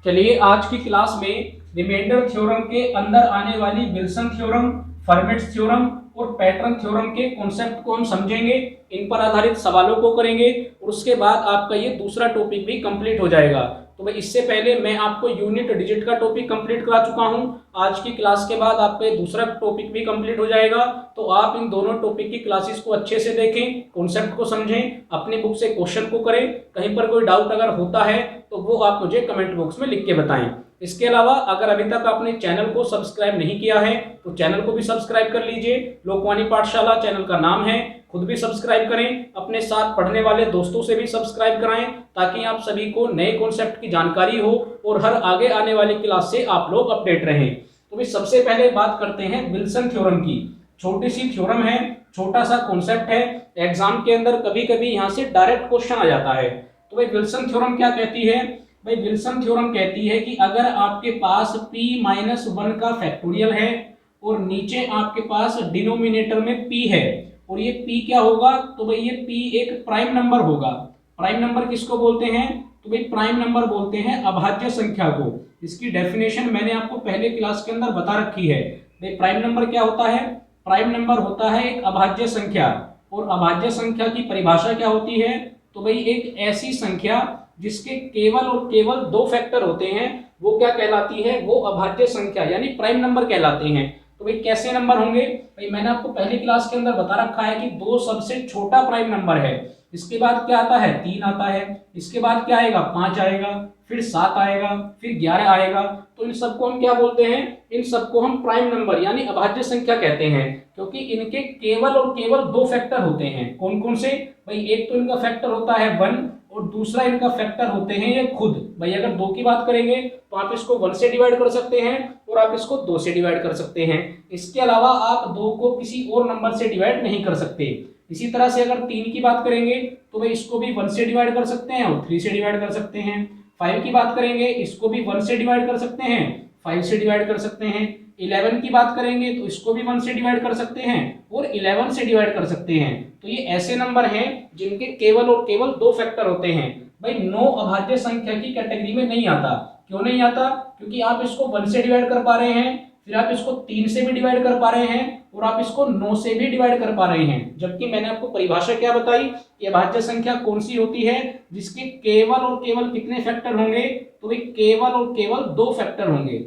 चलिए आज की क्लास में रिमाइंडर थ्योरम के अंदर आने वाली विल्सन थ्योरम, फर्मेट्स थ्योरम और पैटर्न थ्योरम के कॉन्सेप्ट को हम समझेंगे। इन पर आधारित सवालों को करेंगे और उसके बाद आपका ये दूसरा टॉपिक भी कंप्लीट हो जाएगा। तो भाई इससे पहले मैं आपको यूनिट डिजिट का टॉपिक कंप्लीट करा चुका हूं। आज की क्लास के बाद आपका ये दूसरा टॉपिक भी कंप्लीट हो जाएगा। तो आप इन दोनों टॉपिक की क्लासेस को अच्छे से देखें, कॉन्सेप्ट को समझें, अपनी बुक से क्वेश्चन को करें। कहीं पर कोई डाउट अगर होता है तो वो आप मुझे कमेंट बॉक्स में लिख के बताएं। इसके अलावा अगर अभी तक आपने चैनल को सब्सक्राइब नहीं किया है तो चैनल को भी सब्सक्राइब कर लीजिए। लोकवाणी पाठशाला चैनल का नाम है, खुद भी सब्सक्राइब करें, अपने साथ पढ़ने वाले दोस्तों से भी सब्सक्राइब कराएं ताकि आप सभी को नए कॉन्सेप्ट की जानकारी हो और हर आगे आने वाली क्लास से आप लोग अपडेट रहें। तो भी सबसे पहले बात करते हैं विल्सन थ्योरम की। छोटी सी थ्योरम है, छोटा सा कॉन्सेप्ट है, एग्जाम के अंदर कभी कभी यहाँ से डायरेक्ट क्वेश्चन आ जाता है। तो भाई विल्सन थ्योरम क्या कहती है? भाई विल्सन थ्योरम कहती है कि अगर आपके पास p-1 का फैक्टोरियल है और नीचे आपके पास डिनोमिनेटर में p है और ये p क्या होगा? तो भाई ये p एक प्राइम नंबर होगा। प्राइम नंबर किसको बोलते हैं? तो भाई प्राइम नंबर बोलते हैं अभाज्य संख्या को। इसकी डेफिनेशन मैंने आपको पहले क्लास के अंदर बता रखी है। भाई प्राइम नंबर क्या होता है? प्राइम नंबर होता है एक अभाज्य संख्या। और अभाज्य संख्या की परिभाषा क्या होती है? तो भाई एक ऐसी संख्या जिसके केवल और केवल दो फैक्टर होते हैं वो क्या कहलाती है? वो अभाज्य संख्या यानी प्राइम नंबर कहलाते हैं। तो भाई कैसे नंबर होंगे? भाई मैंने आपको पहली क्लास के अंदर बता रखा है कि दो सबसे छोटा प्राइम नंबर है। इसके बाद क्या आता है? 3 आता है। इसके बाद क्या आएगा? 5 आएगा, फिर 7 आएगा, फिर 11 आएगा। तो इन सबको हम क्या बोलते हैं? इन सबको हम प्राइम नंबर यानी अभाज्य संख्या कहते हैं, क्योंकि इनके केवल और केवल दो फैक्टर होते हैं। कौन कौन से? भाई एक तो इनका फैक्टर होता है 1 और दूसरा इनका फैक्टर होते हैं ये खुद। भाई अगर 2 की बात करेंगे तो आप इसको 1 से डिवाइड कर सकते हैं और आप इसको 2 से डिवाइड कर सकते हैं। इसके अलावा आप 2 को किसी और नंबर से डिवाइड नहीं कर सकते। इसी तरह से अगर 3 की बात करेंगे तो भाई इसको भी 1 से डिवाइड कर सकते हैं और 3 से डिवाइड कर सकते हैं। 5 की बात करेंगे इसको भी 1 से डिवाइड कर सकते हैं, 5 से डिवाइड कर सकते हैं। 11 की बात करेंगे तो इसको भी 1 से डिवाइड कर सकते हैं और 11 से डिवाइड कर सकते हैं। तो ये ऐसे नंबर हैं जिनके केवल और केवल दो फैक्टर होते हैं। भाई 9 अभाज्य संख्या की कैटेगरी में नहीं आता। क्यों नहीं आता? क्योंकि आप इसको 1 से डिवाइड कर पा रहे हैं, फिर आप इसको 3 से भी डिवाइड कर पा रहे हैं और आप इसको 9 से भी डिवाइड कर पा रहे हैं। जबकि मैंने आपको परिभाषा क्या बताई कि अभाज्य संख्या कौन सी होती है? जिसके केवल और केवल कितने फैक्टर होंगे? तो भाई केवल और केवल 2 फैक्टर होंगे।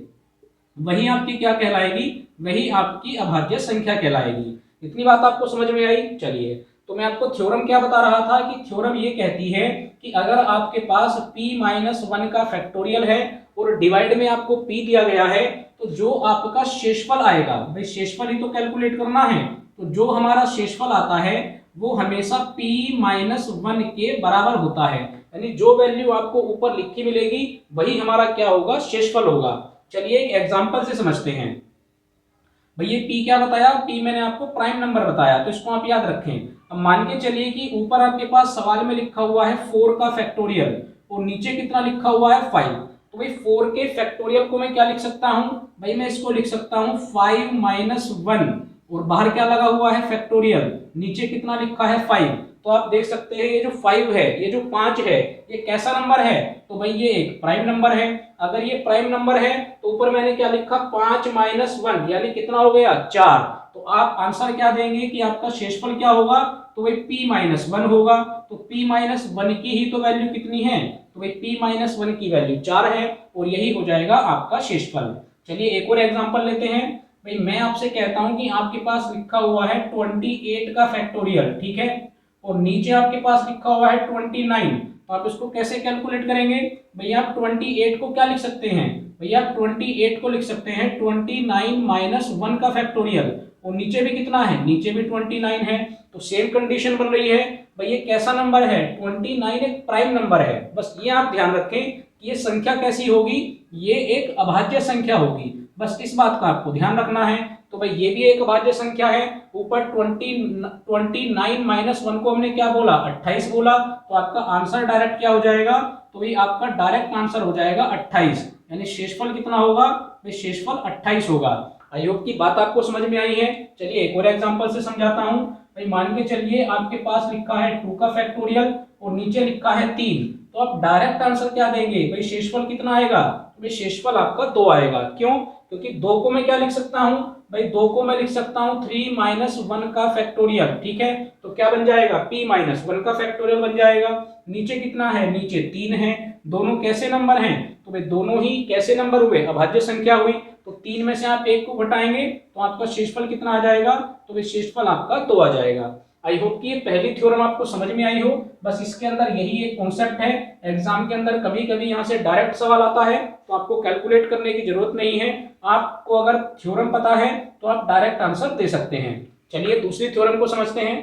वही आपकी क्या कहलाएगी? वही आपकी अभाज्य संख्या कहलाएगी। इतनी बात आपको समझ में आई? चलिए, तो मैं आपको थ्योरम क्या बता रहा था कि थ्योरम ये कहती है कि अगर आपके पास p-1 का फैक्टोरियल है और डिवाइड में आपको p दिया गया है तो जो आपका शेषफल आएगा, भाई शेषफल ही तो कैलकुलेट करना है, तो जो हमारा शेषफल आता है वो हमेशा p-1 के बराबर होता है। यानी जो वैल्यू आपको ऊपर लिखी मिलेगी वही हमारा क्या होगा? शेषफल होगा। चलिए एक एग्जांपल से समझते हैं। भाई ये p क्या बताया? p मैंने आपको प्राइम नंबर बताया, तो इसको आप याद रखें। अब मान के चलिए कि ऊपर आपके पास सवाल में लिखा हुआ है 4 का फैक्टोरियल और नीचे कितना लिखा हुआ है? 5। तो भाई 4 के फैक्टोरियल को मैं क्या लिख सकता हूं? भाई मैं इसको लिख सकता हूं 5-1 और बाहर क्या लगा हुआ है? फैक्टोरियल। नीचे कितना लिखा है? 5। तो आप देख सकते हैं ये जो 5 है, ये जो 5 है, ये कैसा नंबर है? तो भाई ये एक प्राइम नंबर है। अगर ये प्राइम नंबर है तो ऊपर मैंने क्या लिखा? 5-1 यानी कितना हो गया? 4। तो आप आंसर क्या देंगे कि आपका शेषफल क्या होगा? तो भाई p-1 होगा। तो p-1 की ही तो वैल्यू कितनी है? तो भाई p-1 की वैल्यू 4 है और यही हो जाएगा आपका शेषफल। चलिए एक और एग्जांपल लेते हैं। भाई मैं आपसे कहता हूं कि आपके पास लिखा हुआ है 28 का फैक्टोरियल, ठीक है, और नीचे आपके पास लिखा हुआ है 29। तो आप इसको कैसे कैलकुलेट करेंगे? भैया आप 28 को क्या लिख सकते हैं? भैया 28 को लिख सकते हैं 29-1 का फैक्टोरियल और नीचे भी कितना है? नीचे भी 29 है। तो सेम कंडीशन बन रही है। भाई ये कैसा नंबर है? 29 एक प्राइम नंबर है। बस ये आप ध्यान रखें कि ये संख्या कैसी होगी? ये एक अभाज्य संख्या होगी। बस इस बात का आपको ध्यान रखना है। तो भाई ये भी एक अभाज्य संख्या है। ऊपर 29-1 को हमने क्या बोला? 28 बोला। तो आपका आंसर डायरेक्ट क्या हो जाएगा? तो भाई आपका डायरेक्ट आंसर हो जाएगा 28। यानी शेषफल कितना होगा? भाई शेषफल 28 होगा। आई होप की बात आपको समझ में आई है। चलिए एक और एग्जांपल से समझाता हूं। भाई मान के चलिए आपके पास लिखा है 2 का फैक्टोरियल और नीचे लिखा है 3। तो आप डायरेक्ट आंसर क्या देंगे? भाई शेषफल कितना आएगा? तो भाई शेषफल आपका 2 आएगा। क्यों? क्योंकि 2 को मैं क्या लिख सकता हूं भाई, 2 को मैं लिख सकता हूं 3 माइनस 1 का फैक्टोरियल। ठीक है, तो क्या बन जाएगा, p माइनस 1 का फैक्टोरियल बन जाएगा। नीचे कितना है, नीचे 3 है। दोनों कैसे नंबर हैं, तो भाई दोनों ही कैसे नंबर हुए, अभाज्य संख्या हुई। तो 3 में से आप 1 को घटाएंगे तो आपका शेषफल कितना आ जाएगा, तो भाई शेषफल आपका 2 आ जाएगा। आई होप कि ये पहली थ्योरम आपको समझ में आई हो। बस इसके अंदर यही एक कॉन्सेप्ट है। एग्जाम के अंदर कभी कभी यहाँ से डायरेक्ट सवाल आता है तो आपको कैलकुलेट करने की जरूरत नहीं है। आपको अगर थ्योरम पता है तो आप डायरेक्ट आंसर दे सकते हैं। चलिए दूसरी थ्योरम को समझते हैं।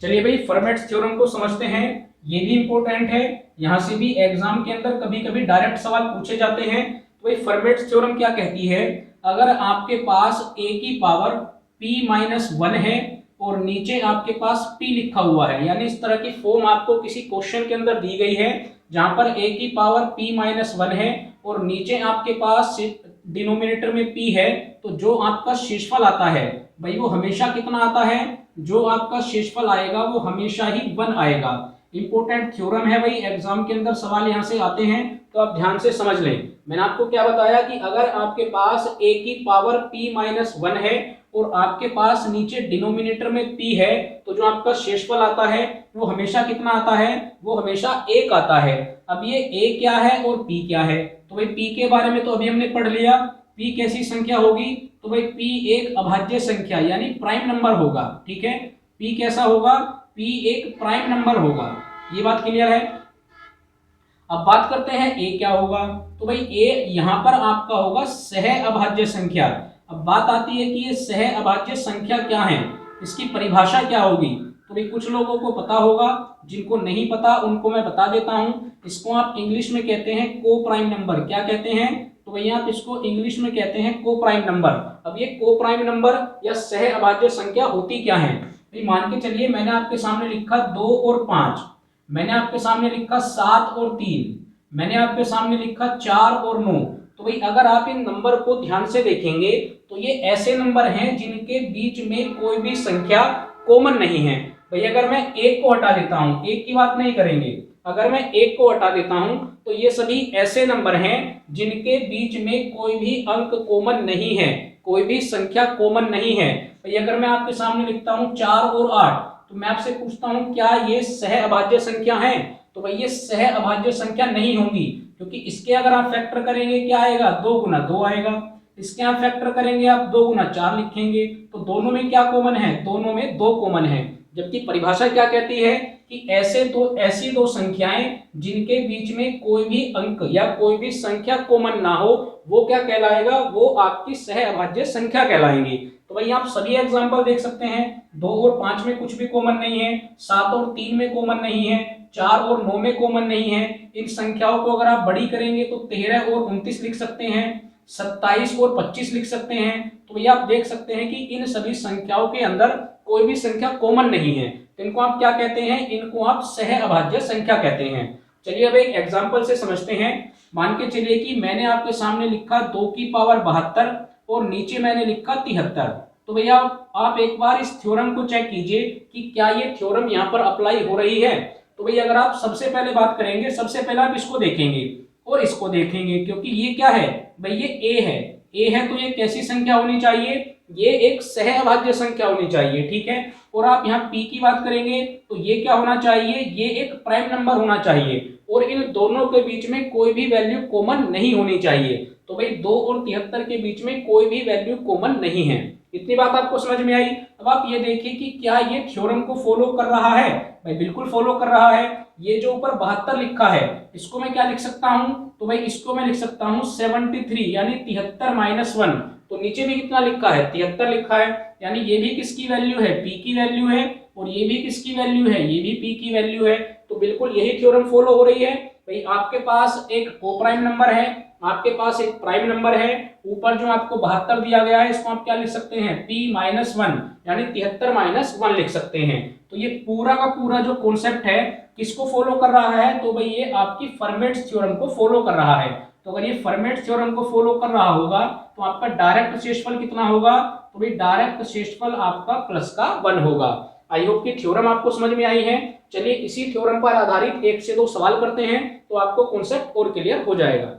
चलिए भाई फर्मेट्स थ्योरम को समझते हैं। ये भी इंपॉर्टेंट है, यहां से भी एग्जाम के अंदर कभी कभी डायरेक्ट सवाल पूछे जाते हैं। तो भाई फर्मेट्स थ्योरम क्या कहती है, अगर आपके पास a की पावर p माइनस 1 है और नीचे आपके पास p लिखा हुआ है, यानी इस तरह की फॉर्म आपको किसी क्वेश्चन के अंदर दी गई है जहां पर a की पावर p माइनस 1 है और नीचे आपके पास डिनोमिनेटर में p है, तो जो आपका शेषफल आता है भाई वो हमेशा कितना आता है, जो आपका शेषफल आएगा वो हमेशा ही 1 आएगा। इंपॉर्टेंट थ्योरम है भाई, एग्जाम के अंदर सवाल यहां से आते हैं तो आप ध्यान से समझ लें। मैंने आपको क्या बताया कि अगर आपके पास a की पावर p माइनस 1 है और आपके पास नीचे डिनोमिनेटर में p है, तो जो आपका शेषफल आता है वो हमेशा कितना आता है, वो हमेशा 1 आता है। अब ये a क्या है और p क्या है, तो भाई p के बारे में तो अभी हमने पढ़ लिया। p कैसी संख्या होगी, तो भाई p एक अभाज्य संख्या यानी प्राइम नंबर होगा। ठीक है, p कैसा होगा, p एक प्राइम नंबर होगा। ये बात क्लियर है। अब बात करते हैं a क्या होगा, तो भाई a यहां पर आपका होगा सह अभाज्य संख्या। अब बात आती है कि ये सह अभाज्य संख्या क्या है, इसकी परिभाषा क्या होगी। तो भाई कुछ लोगों को पता होगा, जिनको नहीं पता उनको मैं बता देता हूं। इसको आप इंग्लिश में कहते हैं को प्राइम नंबर। क्या कहते हैं, तो भाई आप इसको इंग्लिश में कहते हैं को प्राइम नंबर। अब ये को प्राइम नंबर या सह अभाज्य संख्या होती क्या है, भाई मान के चलिए मैंने आपके सामने लिखा 2 और 5, मैंने आपके सामने लिखा 7 और 3, मैंने आपके सामने लिखा 4 और 9। तो भाई अगर आप इन नंबर को ध्यान से देखेंगे तो ये ऐसे नंबर हैं जिनके बीच में कोई भी संख्या कॉमन नहीं है। भाई अगर मैं 1 को हटा देता हूं, 1 की बात नहीं करेंगे, अगर मैं 1 को हटा देता हूं तो ये सभी ऐसे नंबर हैं जिनके बीच में कोई भी अंक कॉमन नहीं है, कोई भी संख्या कॉमन नहीं है। भाई अगर मैं आपके सामने लिखता हूं 4 और 8, तो मैं आपसे पूछता हूं क्या ये सह अभाज्य संख्या है, तो भाई ये सह अभाज्य संख्या नहीं होंगी, क्योंकि इसके अगर आप फैक्टर करेंगे क्या आएगा, 2 गुना 2 आएगा। इसके आप फैक्टर करेंगे आप 2 गुना 4 लिखेंगे, तो दोनों में क्या कॉमन है, दोनों में 2 कॉमन है। जबकि परिभाषा क्या कहती है कि ऐसी दो संख्याएं जिनके बीच में कोई भी अंक या कोई भी संख्या कॉमन ना हो, वो क्या कहलाएगा, वो आपकी सह अभाज्य संख्या कहलाएंगी। तो भाई आप सभी एग्जांपल देख सकते हैं, 2 और 5 में कुछ भी कॉमन नहीं है, 7 और 3 में कॉमन नहीं है, 4 और 9 में कॉमन नहीं है। इन संख्याओं को अगर आप बड़ी करेंगे तो 13 और 29 लिख सकते हैं, 27 और 25 लिख सकते हैं। तो भैया आप देख सकते हैं कि इन सभी संख्याओं के अंदर कोई भी संख्या कॉमन नहीं है। इनको आप क्या कहते हैं, इनको आप सह अभाज्य संख्या कहते हैं। चलिए अब एक एग्जांपल से समझते हैं। मान के चलिए कि मैंने आपके सामने लिखा 2 की पावर 72 और नीचे मैंने लिखा 73। तो भैया आप एक बार इस थ्योरम को चेक कीजिए कि क्या ये थ्योरम यहाँ पर अप्लाई हो रही है। तो भैया अगर आप सबसे पहले बात करेंगे, सबसे पहले आप इसको देखेंगे और इसको देखेंगे, क्योंकि ये क्या है भाई, ये a है। a है तो ये कैसी संख्या होनी चाहिए, ये एक सह अभाज्य संख्या होनी चाहिए। ठीक है, और आप यहाँ p की बात करेंगे तो ये क्या होना चाहिए, ये एक प्राइम नंबर होना चाहिए और इन दोनों के बीच में कोई भी वैल्यू कॉमन नहीं होनी चाहिए। तो भाई 2 और 73 के बीच में कोई भी वैल्यू कॉमन नहीं है। इतनी बात आपको समझ में आई। अब आप ये देखिए कि क्या ये थ्योरम को फॉलो कर रहा है, भाई बिल्कुल फॉलो कर रहा है। ये जो ऊपर 72 लिखा है, इसको मैं क्या लिख सकता हूं, तो भाई इसको मैं लिख सकता हूं 73 यानी 73 माइनस 1। तो नीचे भी कितना लिखा है, 73 लिखा है, यानी ये भी किसकी वैल्यू है, p की वैल्यू है, और ये भी किसकी वैल्यू है, ये भी p की वैल्यू है। तो बिल्कुल यही थ्योरम फॉलो हो रही है। भाई आपके पास एक को प्राइम नंबर है, आपके पास एक प्राइम नंबर है, ऊपर जो आपको 72 दिया गया है इसको आप क्या लिख सकते हैं, p माइनस 1 यानी 73 माइनस 1 लिख सकते हैं। तो ये पूरा का पूरा जो कॉन्सेप्ट है किसको फॉलो कर रहा है, तो भाई ये आपकी फर्मेट्स थ्योरम को फॉलो कर रहा है। तो अगर ये फर्मेट्स थ्योरम को फॉलो कर रहा होगा तो आपका डायरेक्ट शेषफल कितना होगा, तो भाई डायरेक्ट शेषफल आपका प्लस का 1 होगा। आई होप कि थ्योरम आपको समझ में आई है। चलिए इसी थ्योरम पर आधारित 1 से 2 सवाल करते हैं तो आपको कॉन्सेप्ट और क्लियर हो जाएगा।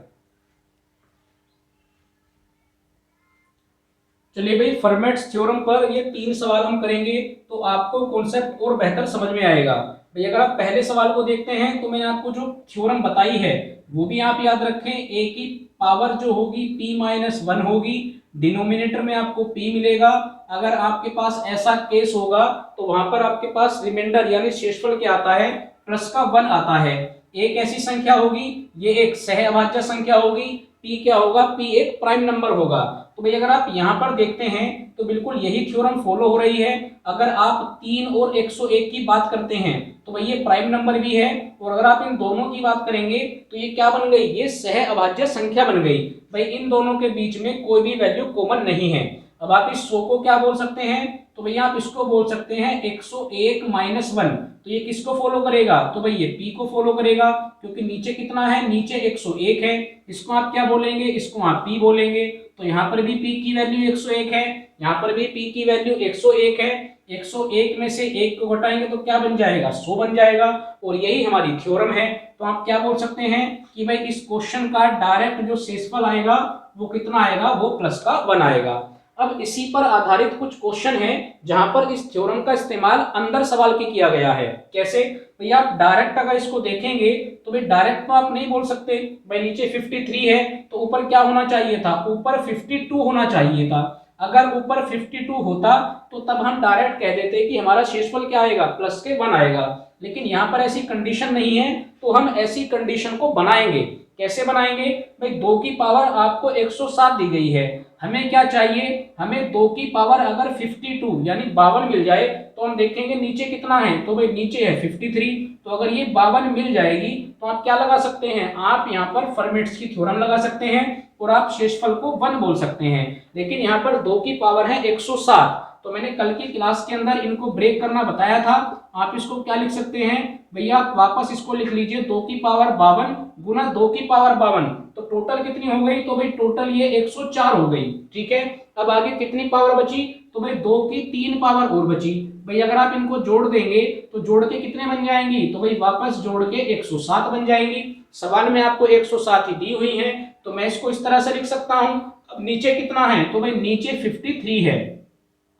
चलिए भाई, फर्मेट्स थ्योरम पर ये 3 सवाल हम करेंगे तो आपको कॉन्सेप्ट और बेहतर समझ में आएगा। भाई अगर आप पहले सवाल को देखते हैं तो मैंने आपको जो थ्योरम बताई है वो भी आप याद रखें। ए की पावर जो होगी p-1 होगी, डिनोमिनेटर में आपको p मिलेगा। अगर आपके पास ऐसा केस होगा तो वहां पर आपके पास रिमाइंडर यानी शेषफल क्या आता है, प्लस का 1 आता है। एक ऐसी संख्या होगी, ये एक सहअभाज्य संख्या होगी, p क्या होगा, p एक प्राइम नंबर होगा। तो भाई अगर आप यहाँ पर देखते हैं तो बिल्कुल यही थ्योरम फॉलो हो रही है। अगर आप 3 और 101 की बात करते हैं तो भाई ये प्राइम नंबर भी है, और अगर आप इन दोनों की बात करेंगे तो ये क्या बन गई, ये सहअभाज्य संख्या बन गई। भाई इन दोनों के बीच में कोई भी वैल्यू कॉमन नहीं है। अब आप इस 100 को क्या बोल सकते हैं, तो भैया आप इसको बोल सकते हैं 101 माइनस 1। तो ये किसको फॉलो करेगा, तो भाई ये p को फॉलो करेगा, क्योंकि नीचे कितना है, नीचे 101 है। इसको आप क्या बोलेंगे, इसको आप p बोलेंगे। तो यहाँ पर भी p की वैल्यू 101 है, यहाँ पर भी p की वैल्यू 101 है। 101 में से 1 को घटाएंगे तो क्या बन जाएगा, 100 बन जाएगा। और यही हमारी थ्योरम है। तो आप क्या बोल सकते हैं कि भाई इस क्वेश्चन का डायरेक्ट जो शेषफल आएगा वो कितना आएगा, वो प्लस का 1 आएगा। अब इसी पर आधारित कुछ क्वेश्चन है जहां पर इस थ्योरम का इस्तेमाल अंदर सवाल की किया गया है। कैसे, भैया आप डायरेक्ट अगर इसको देखेंगे तो भाई डायरेक्ट तो आप नहीं बोल सकते। भाई नीचे 53 है तो ऊपर क्या होना चाहिए था, ऊपर 52 होना चाहिए था। अगर ऊपर 52 होता तो तब हम डायरेक्ट कह देते कि हमारा शेषफल क्या आएगा, प्लस के 1 आएगा। लेकिन यहाँ पर ऐसी कंडीशन नहीं है, तो हम ऐसी कंडीशन को बनाएंगे। कैसे बनाएंगे, भाई 2 की पावर आपको 107 दी गई है, हमें क्या चाहिए, हमें 2 की पावर अगर 52 यानी 52 मिल जाए तो हम देखेंगे नीचे कितना है, तो भाई नीचे है 53। तो अगर ये 52 मिल जाएगी तो आप क्या लगा सकते हैं, आप यहाँ पर फर्मेट्स की थ्योरम लगा सकते हैं और आप शेषफल को 1 बोल सकते हैं। लेकिन यहाँ पर 2 की पावर है 107, तो मैंने कल की क्लास के अंदर इनको ब्रेक करना बताया था। आप इसको क्या लिख सकते हैं भैया, वापस इसको लिख लीजिए, 2 की पावर 52 गुना 2 की पावर 52, तो टोटल कितनी हो गई, तो भाई टोटल ये 104 हो गई। ठीक है, अब आगे कितनी पावर बची, तो भाई 2 की 3 पावर और बची। भाई अगर आप इनको जोड़ देंगे तो जोड़ के कितने बन जाएंगी, तो भाई वापस जोड़ के 107 बन जाएंगी। सवाल में आपको 107 ही दी हुई है, तो मैं इसको इस तरह से लिख सकता हूं। अब नीचे कितना है, तो भाई नीचे 53 है।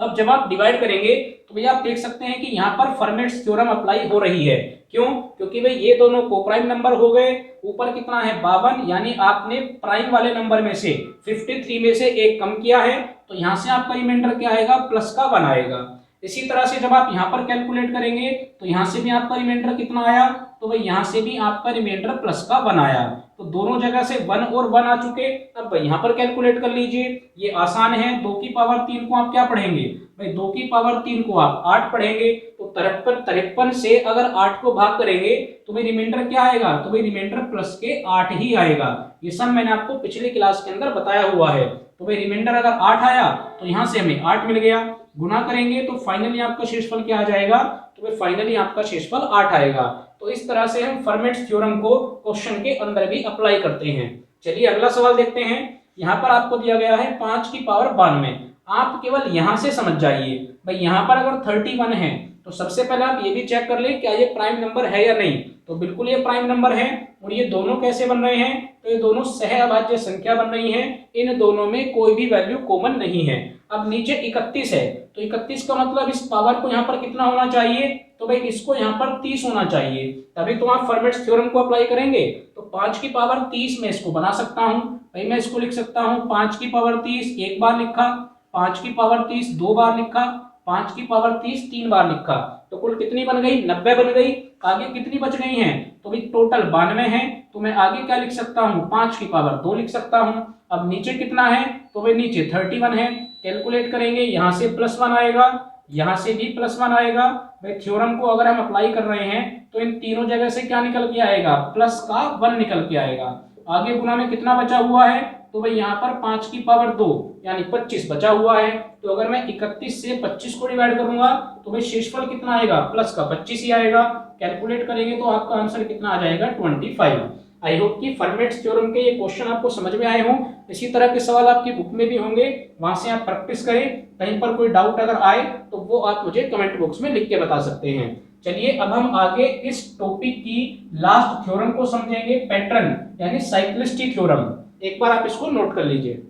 अब जब आप डिवाइड करेंगे तो भैया आप देख सकते हैं कि यहाँ पर फर्मेट्स थ्योरम अप्लाई हो रही है। क्यों, क्योंकि भाई ये दोनों को प्राइम नंबर हो गए, ऊपर कितना है 52, यानी आपने प्राइम वाले नंबर में से 53 में से 1 कम किया है, तो यहाँ से आपका रिमाइंडर क्या आएगा, प्लस का 1 आएगा। इसी तरह से जब आप यहाँ पर कैलकुलेट करेंगे तो यहाँ से भी आपका रिमाइंडर कितना आया, तो भाई यहाँ से भी आपका रिमाइंडर प्लस का 1 आया। तो दोनों जगह से 1 और 1 आ चुके। अब यहाँ पर कैलकुलेट कर लीजिए, ये आसान है। 2 की पावर 3 को आप क्या पढ़ेंगे, भाई 2 की पावर 3 को आप 8 पढ़ेंगे। तो 53 से अगर 8 को भाग करेंगे तो भाई रिमाइंडर क्या आएगा, तो भाई रिमाइंडर प्लस के 8 ही आएगा। ये सब मैंने आपको पिछली क्लास के अंदर बताया हुआ है। तो भाई रिमाइंडर अगर 8 आया तो यहाँ से हमें 8 मिल गया, गुना करेंगे तो फाइनली आपका शेषफल क्या आ जाएगा, तो भाई फाइनली आपका शेषफल 8 आएगा। तो इस तरह से हम फर्मेट्स थ्योरम को क्वेश्चन के अंदर भी अप्लाई करते हैं। चलिए अगला सवाल देखते हैं। यहाँ पर आपको दिया गया है 5 की पावर 92। आप केवल यहाँ से समझ जाइए, भाई यहाँ पर अगर 31 है तो सबसे पहले आप ये भी चेक कर ले क्या ये प्राइम नंबर है या नहीं। तो बिल्कुल ये प्राइम नंबर है। और ये दोनों कैसे बन रहे हैं, तो ये दोनों सहअभाज्य संख्या बन रही है। इन दोनों में कोई भी वैल्यू कॉमन नहीं है। अब नीचे 31 है, तो 31 का मतलब इस पावर को यहाँ पर कितना होना चाहिए, तो भाई इसको यहाँ पर 30 होना चाहिए, तभी तो आप फर्मेट्स थ्योरम को अप्लाई करेंगे। तो 5 की पावर 30 में इसको बना सकता हूँ। भाई मैं इसको लिख सकता हूँ 5 की पावर 30 एक बार लिखा, 5 की पावर 30 2 बार लिखा, 5 की पावर 30 3 बार लिखा। तो कुल कितनी बन गई, 90 बन गई। आगे कितनी बच गई हैं, तो भाई टोटल 92 है। तो मैं आगे क्या लिख सकता हूँ, 5 की पावर 2 लिख सकता हूँ। अब नीचे कितना है, तो भाई नीचे 31 है। कैलकुलेट करेंगे, यहाँ से +1 आएगा, यहाँ से भी +1 आएगा। भाई थ्योरम को अगर हम अप्लाई कर रहे हैं तो इन तीनों जगह से क्या निकल के आएगा, प्लस का 1 निकल के आएगा। आगे गुना में कितना बचा हुआ है, तो भाई यहाँ पर 5 की पावर 2 यानी 25 बचा हुआ है। तो अगर मैं 31 से 25 को डिवाइड करूंगा तो भाई शेषफल कितना आएगा, प्लस का 25 ही आएगा। कैलकुलेट करेंगे तो आपका आंसर कितना आ जाएगा, 25। आई होप कि फर्मेट्स थ्योरम के ये क्वेश्चन आपको समझ में आए हों। इसी तरह के सवाल आपकी बुक में भी होंगे, वहां से आप प्रैक्टिस करें। कहीं पर कोई डाउट अगर आए तो वो आप मुझे कमेंट बॉक्स में लिख के बता सकते हैं। चलिए अब हम आगे इस टॉपिक की लास्ट थ्योरम को समझेंगे, पैटर्न यानी साइक्लिस्टी थ्योरम। एक बार आप इसको नोट कर लीजिए।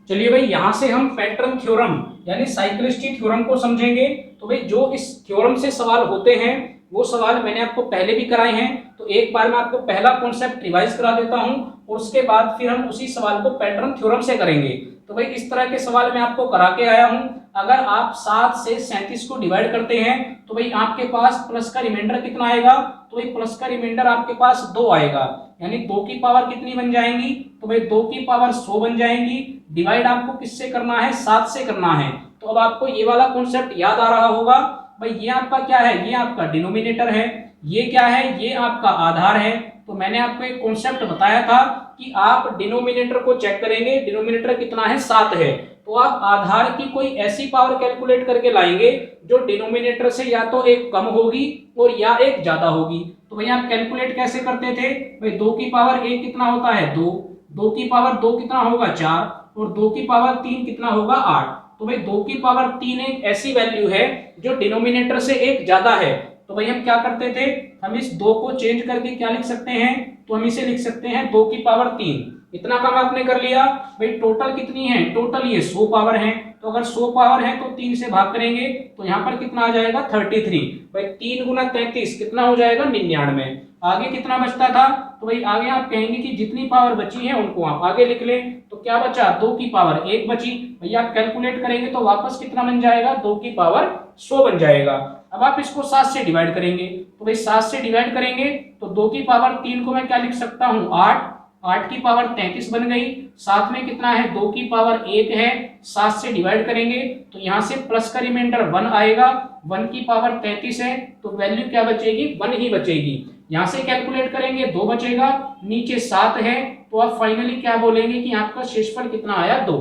चलिए भाई, यहां से हम पैटर्न थ्योरम यानी साइक्लिस्टी थ्योरम को समझेंगे। तो भाई जो इस थ्योरम से सवाल होते हैं वो सवाल मैंने आपको पहले भी कराए हैं, तो एक बार मैं आपको पहला कॉन्सेप्ट रिवाइज करा देता हूं और उसके बाद फिर हम उसी सवाल को पैटर्न थ्योरम से करेंगे। तो भाई इस तरह के सवाल मैं आपको करा के आया हूं। अगर आप 7 से 37 को डिवाइड करते हैं तो भाई आपके पास प्लस का रिमाइंडर कितना आएगा? तो भाई प्लस का रिमाइंडर आपके पास 2 आएगा, यानी 2 की पावर कितनी बन जाएंगी? तो भाई 2 की पावर 100 बन जाएंगी। डिवाइड आपको किससे करना है? 7 से करना है। तो अब आपको ये वाला कॉन्सेप्ट याद आ रहा होगा। भाई ये आपका क्या है? ये आपका डिनोमिनेटर है। ये क्या है? ये आपका आधार है। तो मैंने आपको एक कॉन्सेप्ट बताया था कि आप डिनोमिनेटर को चेक करेंगे, डिनोमिनेटर कितना है? 7 है। तो आप आधार की कोई ऐसी पावर कैलकुलेट करके लाएंगे जो डिनोमिनेटर से या तो एक कम होगी और या एक ज्यादा होगी। तो भाई आप कैलकुलेट कैसे करते थे? भाई 2 की पावर 1 कितना होता है? 2। 2 की पावर 2 कितना होगा? 4। और 2 की पावर 3 कितना होगा? 8। तो भाई 2 की पावर 3 एक ऐसी वैल्यू है जो डिनोमिनेटर से एक ज्यादा है। तो भाई हम क्या करते थे? हम इस 2 को चेंज करके क्या लिख सकते हैं? तो हम इसे लिख सकते हैं 2 की पावर 3। इतना काम आपने कर लिया। भाई टोटल कितनी है? टोटल ये 100 पावर है। तो अगर 100 पावर है तो 3 से भाग करेंगे तो यहाँ पर कितना आ जाएगा? 33। भाई 3 गुना 33 कितना हो जाएगा? 99। आगे कितना बचता था? तो भाई आगे आप कहेंगे कि जितनी पावर बची है उनको आप आगे लिख लें। तो क्या बचा? 2 की पावर 1 बची। भैया आप कैलकुलेट करेंगे तो वापस कितना बन जाएगा? 2 की पावर 100 बन जाएगा। अब आप इसको 7 से डिवाइड करेंगे। तो भाई 7 से डिवाइड करेंगे तो 2 की पावर 3 को मैं क्या लिख सकता हूँ? 8। 8 की पावर 33 बन गई। साथ में कितना है? 2 की पावर 1 है। 7 से डिवाइड करेंगे तो यहाँ से प्लस का रिमाइंडर 1 आएगा। 1 की पावर 33 है तो वैल्यू क्या बचेगी? 1 ही बचेगी। यहाँ से कैलकुलेट करेंगे 2 बचेगा, नीचे 7 है। तो आप फाइनली क्या बोलेंगे कि आपका शेषफल कितना आया? 2।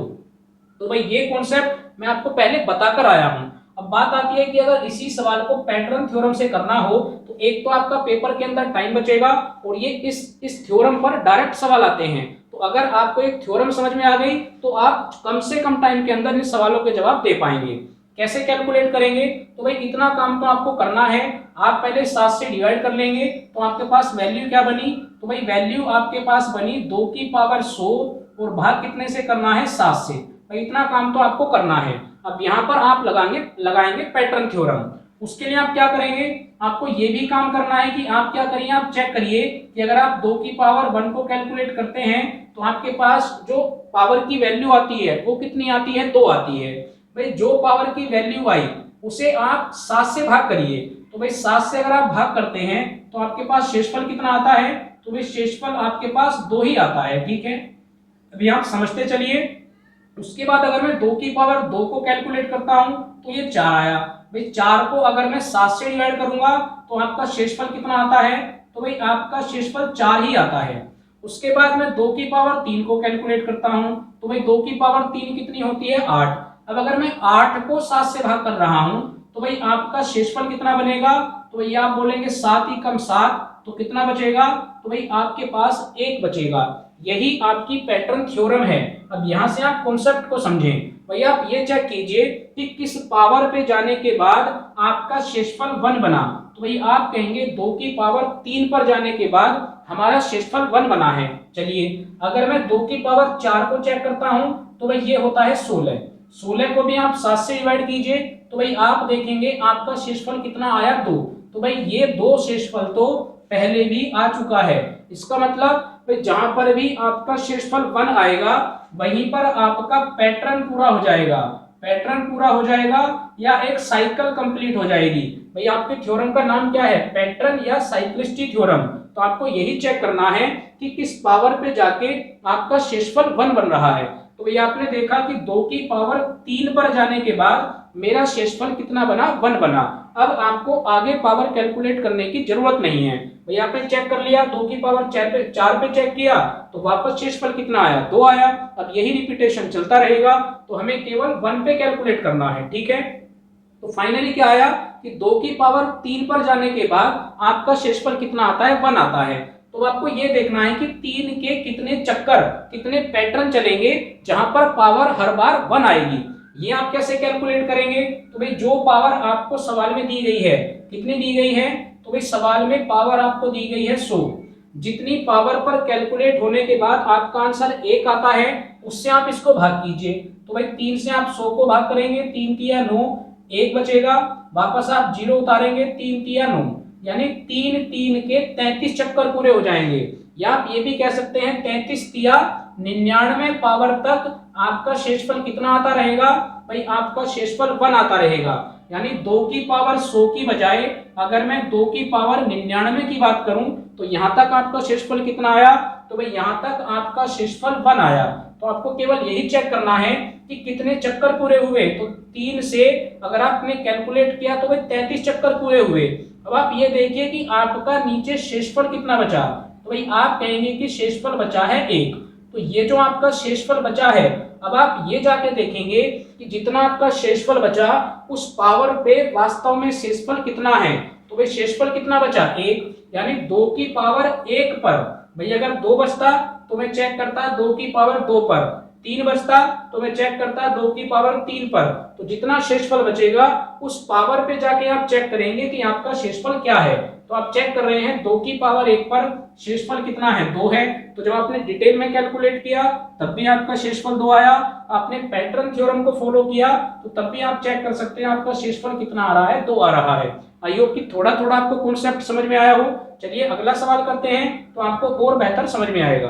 तो भाई ये कॉन्सेप्ट मैं आपको पहले बताकर आया हूं। अब बात आती है कि अगर इसी सवाल को पैटर्न थ्योरम से करना हो तो एक तो आपका पेपर के अंदर टाइम बचेगा और ये इस थ्योरम पर डायरेक्ट सवाल आते हैं। तो अगर आपको एक थ्योरम समझ में आ गई तो आप कम से कम टाइम के अंदर इन सवालों के जवाब दे पाएंगे। कैसे कैलकुलेट करेंगे? तो भाई इतना काम तो आपको करना है। आप पहले 7 से डिवाइड कर लेंगे तो आपके पास वैल्यू क्या बनी? तो भाई वैल्यू आपके पास बनी 2 की पावर 100 और भाग कितने से करना है? 7 से। भाई इतना काम तो आपको करना है। अब यहाँ पर आप लगाएंगे पैटर्न थ्योरम। उसके लिए आप क्या करेंगे? आपको ये भी काम करना है कि आप क्या करिए, आप चेक करिए कि अगर आप 2 की पावर 1 को कैलकुलेट करते हैं तो आपके पास जो पावर की वैल्यू आती है वो कितनी आती है? 2 आती है। भाई जो पावर की वैल्यू आई उसे आप 7 से भाग करिए। तो भाई 7 से अगर आप भाग करते हैं तो आपके पास शेषफल कितना आता है? तो भाई शेषफल आपके पास 2 ही आता है। ठीक है, अभी आप समझते चलिए। उसके बाद अगर मैं 2 की पावर 2 को कैलकुलेट करता हूं तो ये 4 आया। भाई 4 को अगर मैं 7 से डिवाइड करूंगा तो आपका शेषफल कितना आता है? तो भाई आपका शेषफल 4 ही आता है। उसके बाद मैं 2 की पावर 3 को कैलकुलेट करता हूं तो भाई 2 की पावर 3 कितनी होती है? 8। अब अगर मैं 8 को 7 से भाग कर रहा हूं तो भाई आपका शेषफल कितना बनेगा? तो भाई आप बोलेंगे 7 ही कम 7 तो कितना बचेगा? तो भाई आपके पास 1 बचेगा। यही आपकी पैटर्न थ्योरम है। अब यहां से आप कॉन्सेप्ट को समझें। भैया आप ये चेक कीजिए कि किस पावर पे जाने के बाद आपका शेषफल 1 बना। तो भाई आप कहेंगे 2 की पावर 3 पर जाने के बाद हमारा शेषफल 1 बना है। चलिए अगर मैं 2 की पावर 4 को चेक करता हूं तो भाई ये होता है 16। 16 को भी आप 7 से डिवाइड कीजिए तो भाई आप देखेंगे आपका शेषफल कितना आया? 2। तो भाई ये 2 शेषफल तो पहले भी आ चुका है। इसका मतलब जहां पर भी आपका शेषफल 1 आएगा वहीं पर आपका पैटर्न पूरा हो जाएगा। पैटर्न पूरा हो जाएगा या एक साइकिल कंप्लीट हो जाएगी। भाई आपके थ्योरम का नाम क्या है? पैटर्न या साइक्लिस्टी थ्योरम। तो आपको यही चेक करना है कि किस पावर पे जाके आपका शेषफल 1 बन रहा है। तो भाई आपने देखा कि 2 की पावर 3 पर जाने के बाद मेरा शेषफल कितना बना? 1 बना। अब आपको आगे पावर कैलकुलेट करने की जरूरत नहीं है। भाई आपने चेक कर लिया, 2 की पावर 4 पे चेक किया तो वापस शेषफल कितना आया? 2 आया। अब यही रिपीटेशन चलता रहेगा तो हमें केवल 1 पे कैलकुलेट करना है। ठीक है, तो फाइनली क्या आया कि 2 की पावर 3 पर जाने के बाद आपका शेषफल कितना आता है, 1 आता है। तो आपको ये देखना है कि 3 के कितने चक्कर, कितने पैटर्न चलेंगे जहां पर पावर हर बार 1 आएगी। ये आप कैसे कैलकुलेट करेंगे? तो भाई जो पावर आपको सवाल में दी गई है, कितनी दी गई है? तो भाई सवाल में पावर आपको दी गई है 100। जितनी पावर पर कैलकुलेट होने के बाद आपका आंसर 1 आता है, उससे आप इसको भाग कीजिए। तो भाई 3 से आप 100 को भाग करेंगे, 3 तिया 9, 1 बचेगा, वापस आप 0 उतारेंगे, 3 तिया 9, यानी 3 3 के 33 चक्कर पूरे हो जाएंगे। या आप ये भी कह सकते हैं 33 तिया 99 पावर तक आपका शेषफल कितना आता रहेगा? भाई आपका शेषफल 1 आता रहेगा। यानी 2 की पावर 100 की बजाय अगर मैं 2 की पावर 99 की बात करूं तो यहां तक आपका शेषफल कितना आया? तो भाई यहां तक आपका शेषफल 1 आया। तो आपको केवल यही चेक करना है कि कितने चक्कर पूरे हुए। तो 3 से अगर आपने कैलकुलेट किया तो भाई 33 चक्कर पूरे हुए। अब आप ये देखिए कि आपका नीचे शेषफल कितना बचा। तो भाई आप कहेंगे कि शेषफल बचा है 1। तो ये जो आपका शेषफल बचा है, अब आप ये जाके देखेंगे कि जितना आपका शेषफल बचा उस पावर पे वास्तव में शेषफल कितना है। तो भाई शेषफल कितना बचा? 1, यानी 2 की पावर 1 पर भाई अगर 2 बचता तो मैं चेक करता 2 की पावर 2 पर, 3 बचता तो मैं चेक करता 2 की पावर 3 पर। तो जितना शेषफल बचेगा उस पावर पे जाके आप चेक करेंगे कि आपका शेषफल क्या है। तो आप चेक कर रहे हैं 2 की पावर 1 पर शेषफल कितना है? 2 है। तो जब आपने डिटेल में कैलकुलेट किया तब भी आपका शेषफल 2 आया। आपने पैटर्न थ्योरम को फॉलो किया तो तब भी आप चेक कर सकते हैं आपका शेषफल कितना आ रहा है? 2 आ रहा है। आई होप कि थोड़ा थोड़ा आपको कॉन्सेप्ट समझ में आया हो। चलिए अगला सवाल करते हैं तो आपको और बेहतर समझ में आएगा।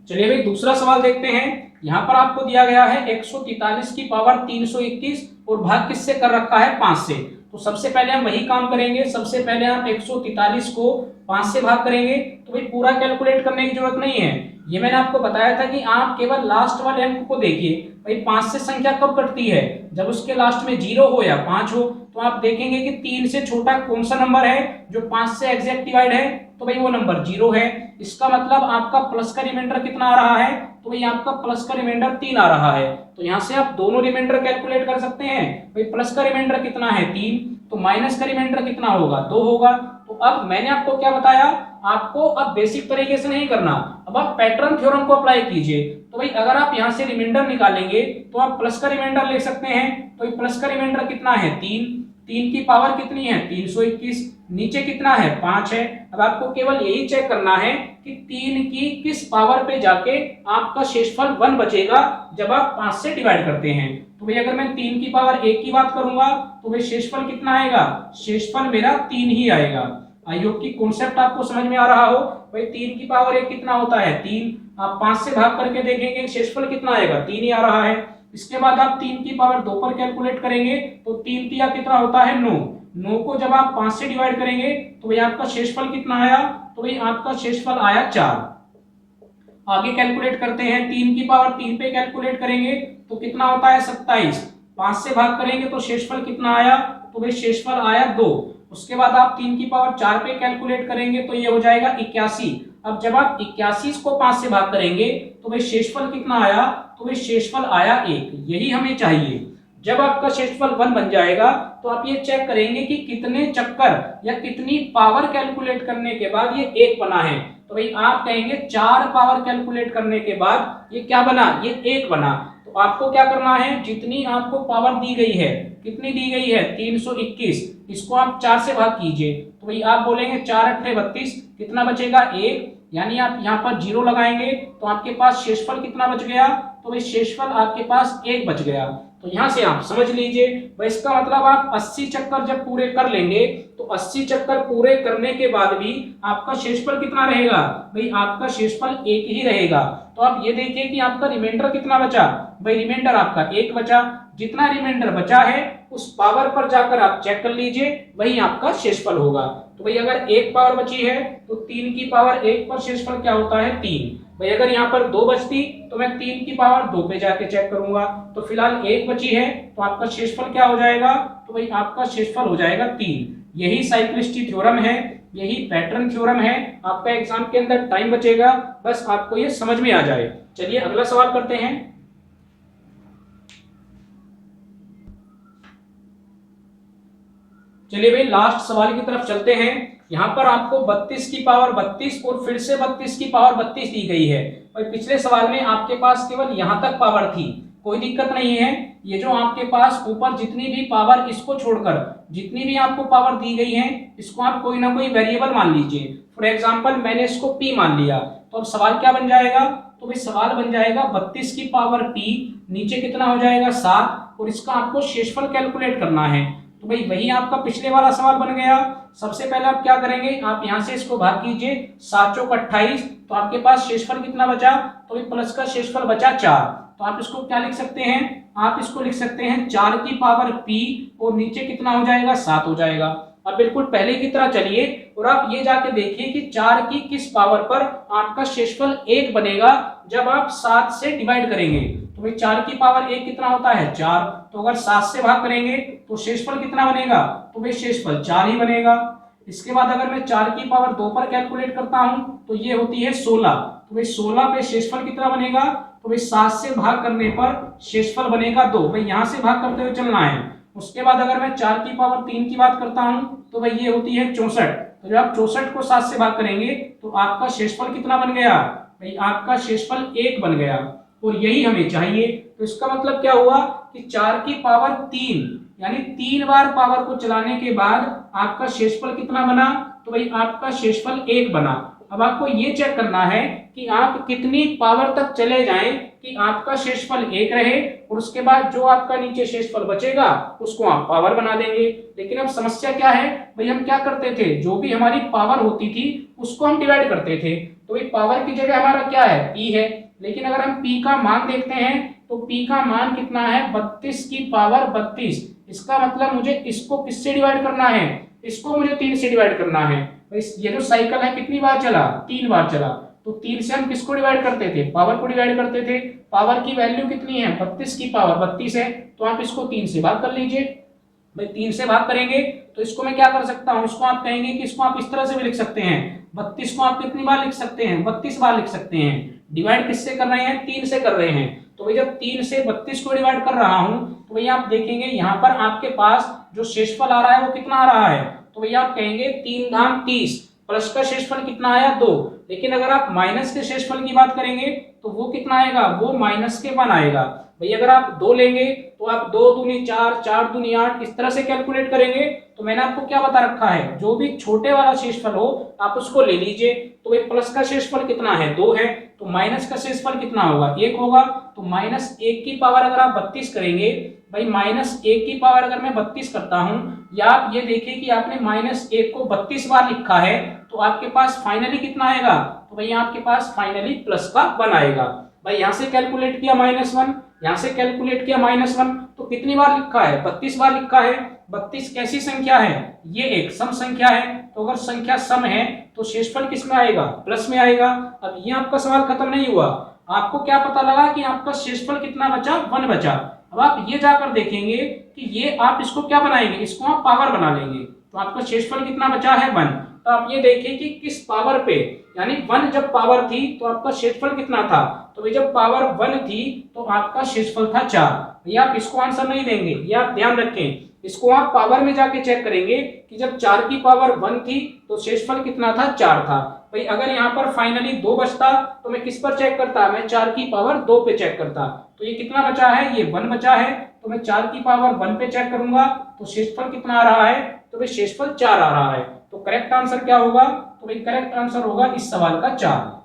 चलिए भाई दूसरा सवाल देखते हैं। यहां पर आपको दिया गया है 143 की पावर 321 और भाग किससे कर रखा है? 5 से। तो सबसे पहले हम वही काम करेंगे। सबसे पहले आप 143 को 5 से भाग करेंगे। तो भाई पूरा कैलकुलेट करने की जरूरत नहीं है। ये मैंने आपको बताया था कि आप केवल लास्ट वाले अंक को देखिए। भाई 5 से संख्या कब कटती है? जब उसके लास्ट में 0 हो या 5 हो। तो आप देखेंगे कि 3 से छोटा कौन सा नंबर है जो 5 से एग्जैक्ट डिवाइड है? तो भाई वो नंबर 0 है। इसका मतलब आपका प्लस का रिमाइंडर कितना आ रहा है? तो भाई आपका प्लस का रिमाइंडर 3 आ रहा है। तो यहां से आप दोनों रिमाइंडर कैलकुलेट कर सकते हैं। भाई प्लस का रिमाइंडर कितना है? 3। तो माइनस का रिमाइंडर कितना होगा? 2 होगा। तो अब मैंने आपको क्या बताया? आपको अब बेसिक तरीके से नहीं करना, अब आप पैटर्न थ्योरम को अप्लाई कीजिए। तो भाई अगर आप यहां से रिमाइंडर निकालेंगे तो आप प्लस का रिमाइंडर ले सकते हैं। तो प्लस का रिमाइंडर कितना है? 3। 3 की पावर कितनी है? 321। नीचे कितना है? 5 है। अब आपको केवल यही चेक करना है कि 3 की किस पावर पे जाके आपका शेषफल 1 बचेगा जब आप 5 से डिवाइड करते हैं। तो भाई अगर मैं 3 की पावर 1 की बात करूंगा तो भाई शेषफल कितना आएगा? शेषफल मेरा 3 ही आएगा। आई होप की कॉन्सेप्ट आपको समझ में आ रहा हो। भाई 3 की पावर 1 कितना होता है? 3। आप 5 से भाग करके देखेंगे शेषफल कितना आएगा? 3 ही आ रहा है। इसके बाद आप 3 की पावर 2 पर कैलकुलेट करेंगे तो 3 तिया कितना होता है? 9। 9 को जब आप 5 से डिवाइड करेंगे तो भाई आपका शेषफल कितना आया? तो भाई आपका शेषफल आया 4। आगे कैलकुलेट करते हैं। 3 की पावर 3 पे कैलकुलेट करेंगे तो कितना होता है? 27। 5 से भाग करेंगे तो शेषफल कितना आया? तो भाई शेषफल आया 2। उसके बाद आप 3 की पावर 4 पे कैलकुलेट करेंगे तो ये हो जाएगा 81। अब जब आप 81 को 5 से भाग करेंगे तो भाई शेषफल कितना आया? तो भाई शेषफल आया 1। यही हमें चाहिए। जब आपका शेषफल 1 बन जाएगा तो आप ये चेक करेंगे कि कितने चक्कर या कितनी पावर कैलकुलेट करने के बाद ये 1 बना है। तो भाई आप कहेंगे 4 पावर कैलकुलेट करने के बाद ये क्या बना? ये 1 बना। तो आपको क्या करना है? जितनी आपको पावर दी गई है, कितनी दी गई है? 321। इसको आप 4 से भाग कीजिए। तो भाई आप बोलेंगे 4 अट्ठे 32, कितना बचेगा? 1। यानी आप यहाँ पर 0 लगाएंगे तो आपके पास शेषफल कितना बच गया? तो भाई शेषफल आपके पास 1 बच गया। तो यहां से आप समझ लीजिए भाई इसका मतलब आप 80 चक्कर जब पूरे कर लेंगे तो 80 चक्कर पूरे करने के बाद भी आपका शेषफल कितना रहेगा? भाई आपका शेषफल 1 ही रहेगा। तो आप ये देखिए कि आपका रिमाइंडर कितना बचा? भाई रिमाइंडर आपका 1 बचा। जितना रिमाइंडर बचा है उस पावर पर जाकर आप चेक कर लीजिए, वही आपका शेषफल होगा। तो भाई अगर 1 पावर बची है तो 3 की पावर 1 पर शेषफल क्या होता है? 3। भाई अगर यहाँ पर 2 बचती तो मैं 3 की पावर 2 पे जाके चेक करूंगा। तो फिलहाल 1 बची है तो आपका शेषफल क्या हो जाएगा? तो भाई आपका शेषफल हो जाएगा 3। यही साइक्लिस्टी थ्योरम है, यही पैटर्न थ्योरम है। आपका एग्जाम के अंदर टाइम बचेगा, बस आपको ये समझ में आ जाए। चलिए अगला सवाल करते हैं। चलिए भाई लास्ट सवाल की तरफ चलते हैं। यहाँ पर आपको 32 की पावर 32 और फिर से 32 की पावर 32 दी गई है और पिछले सवाल में आपके पास केवल यहाँ तक पावर थी, कोई दिक्कत नहीं है। ये जो आपके पास ऊपर जितनी भी पावर, इसको छोड़कर जितनी भी आपको पावर दी गई है, इसको आप कोई ना कोई वेरिएबल मान लीजिए। फॉर एग्जाम्पल मैंने इसको p मान लिया, तो अब सवाल क्या बन जाएगा, तो भाई सवाल बन जाएगा 32 की पावर p, नीचे कितना हो जाएगा 7, और इसका आपको शेषफल कैलकुलेट करना है। तो भाई वही आपका पिछले वाला सवाल बन गया। सबसे पहले आप क्या करेंगे, आप यहां से इसको भाग कीजिए, 7 चौक 28, तो आपके पास शेषफल कितना बचा, तो भाई प्लस का शेषफल बचा 4। तो आप इसको क्या लिख सकते हैं, आप इसको लिख सकते हैं 4 की पावर p, और नीचे कितना हो जाएगा 7 हो जाएगा। अब बिल्कुल पहले की तरह चलिए और आप ये जाके देखिए कि 4 की किस पावर पर आपका शेषफल 1 बनेगा जब आप 7 से डिवाइड करेंगे। तो भाई 4 की पावर 1 कितना होता है 4, तो अगर 7 से भाग करेंगे तो शेषफल कितना बनेगा, तो भाई शेषफल 4 ही बनेगा। इसके बाद अगर मैं 4 की पावर 2 पर कैलकुलेट करता हूं तो ये होती है 16, तो भाई 16 पे शेषफल कितना बनेगा, तो भाई 7 से भाग करने पर शेषफल बनेगा 2, भाई यहां से भाग करते हुए चलना है। उसके बाद अगर मैं 4 की पावर 3 की बात करता हूं तो भाई ये होती है 64, तो जब आप 64 को 7 से भाग करेंगे तो आपका शेषफल कितना बन गया, भाई आपका शेषफल 1 बन गया, और यही हमें चाहिए। तो इसका मतलब क्या हुआ कि 4 की पावर 3 यानी 3 बार पावर को चलाने के बाद आपका शेषफल कितना बना, तो भाई आपका शेषफल 1 बना। अब आपको ये चेक करना है कि आप कितनी पावर तक चले जाएं कि आपका शेषफल 1 रहे, और उसके बाद जो आपका नीचे शेषफल बचेगा उसको आप पावर बना देंगे। लेकिन अब समस्या क्या है, भाई हम क्या करते थे, जो भी हमारी पावर होती थी उसको हम डिवाइड करते थे। तो भाई पावर की जगह हमारा क्या है, p है, लेकिन अगर हम p का मान देखते हैं तो p का मान कितना है 32 की पावर 32। इसका मतलब मुझे इसको किससे डिवाइड करना है, इसको मुझे 3 से डिवाइड करना है। ये जो साइकिल है कितनी बार चला, 3 बार चला, तो 3 से हम किसको डिवाइड करते थे, पावर को डिवाइड करते थे। पावर की वैल्यू कितनी है 32 की पावर 32 है, तो आप इसको 3 से भाग कर लीजिए। भाई 3 से भाग करेंगे तो इसको मैं क्या कर सकता हूं, इसको आप कहेंगे कि इसको आप इस तरह से भी लिख सकते हैं, 32 को आप कितनी बार लिख सकते हैं, 32 बार लिख सकते हैं। डिवाइड किससे कर रहे हैं, 3 से कर रहे हैं। तो भाई जब 3 से 32 को डिवाइड कर रहा हूं तो भैया आप देखेंगे यहाँ पर आपके पास जो शेषफल आ रहा है वो कितना आ रहा है, तो भैया आप कहेंगे 3 घात 30, प्लस का शेषफल कितना आया 2। लेकिन अगर आप माइनस के शेषफल की बात करेंगे तो वो कितना आएगा, वो माइनस के 1 आएगा। भाई अगर आप 2 लेंगे तो आप 2 दूनी 4, 4 दूनी 8, इस तरह से कैलकुलेट करेंगे। तो मैंने आपको क्या बता रखा है, जो भी छोटे वाला शेषफल हो आप उसको ले लीजिए। तो भाई प्लस का शेषफल कितना है 2 है, तो माइनस का शेषफल कितना होगा 1 होगा। तो -1 की पावर अगर आप 32 करेंगे, भाई -1 की पावर अगर मैं 32 करता हूं, या आप ये देखिए कि आपने -1 को 32 बार लिखा है, तो आपके पास फाइनली कितना आएगा, तो भाई आपके पास फाइनली प्लस का 1 आएगा। भाई यहां से कैलकुलेट किया -1, यहां से कैलकुलेट किया -1, तो कितनी बार लिखा है 32 बार लिखा है। 32 कैसी संख्या है, ये एक सम संख्या है, तो अगर संख्या सम है तो शेषफल किस में आएगा, प्लस में आएगा। अब ये आपका सवाल खत्म नहीं हुआ, आपको क्या पता लगा कि आपका शेषफल कितना बचा, 1 बचा। अब आप ये जाकर देखेंगे कि ये आप इसको क्या बनाएंगे, इसको आप पावर बना लेंगे, तो आपका शेषफल कितना बचा है 1। तो आप ये देखिए कि किस पावर पे, यानी 1 जब पावर थी तो आपका शेषफल कितना था, तो भाई जब पावर 1 थी तो आपका शेषफल था 4। ये आप इसको आंसर नहीं देंगे, ये आप ध्यान रखें, इसको आप पावर में जाके चेक करेंगे कि जब 4 की पावर 1 थी तो शेषफल कितना था 4 था। भाई अगर यहाँ पर फाइनली 2 बचता तो मैं किस पर चेक करता, मैं 4 की पावर 2 पे चेक करता। तो ये कितना बचा है, ये 1 बचा है, तो मैं 4 की पावर 1 पे चेक करूंगा, तो शेषफल कितना आ रहा है, तो भाई शेषफल 4 आ रहा है। तो करेक्ट आंसर क्या होगा, तो भाई करेक्ट आंसर होगा इस सवाल का 4।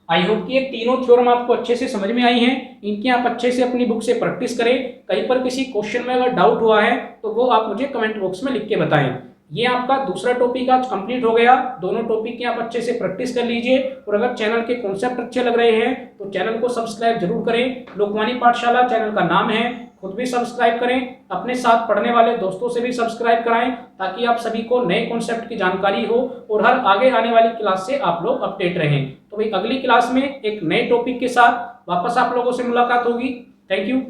आई होप कि ये तीनों थ्योरम आपको अच्छे से समझ में आई हैं। इनकी आप अच्छे से अपनी बुक से प्रैक्टिस करें। कहीं पर किसी क्वेश्चन में अगर डाउट हुआ है तो वो आप मुझे कमेंट बॉक्स में लिख के बताएं। ये आपका दूसरा टॉपिक आज कंप्लीट हो गया। दोनों टॉपिक की आप अच्छे से प्रैक्टिस कर लीजिए, और अगर चैनल के कॉन्सेप्ट अच्छे लग रहे हैं तो चैनल को सब्सक्राइब जरूर करें। लोकवाणी पाठशाला चैनल का नाम है, खुद भी सब्सक्राइब करें, अपने साथ पढ़ने वाले दोस्तों से भी सब्सक्राइब कराएं, ताकि आप सभी को नए कॉन्सेप्ट की जानकारी हो और हर आगे आने वाली क्लास से आप लोग अपडेट रहें। तो भाई अगली क्लास में एक नए टॉपिक के साथ वापस आप लोगों से मुलाकात होगी। Thank you.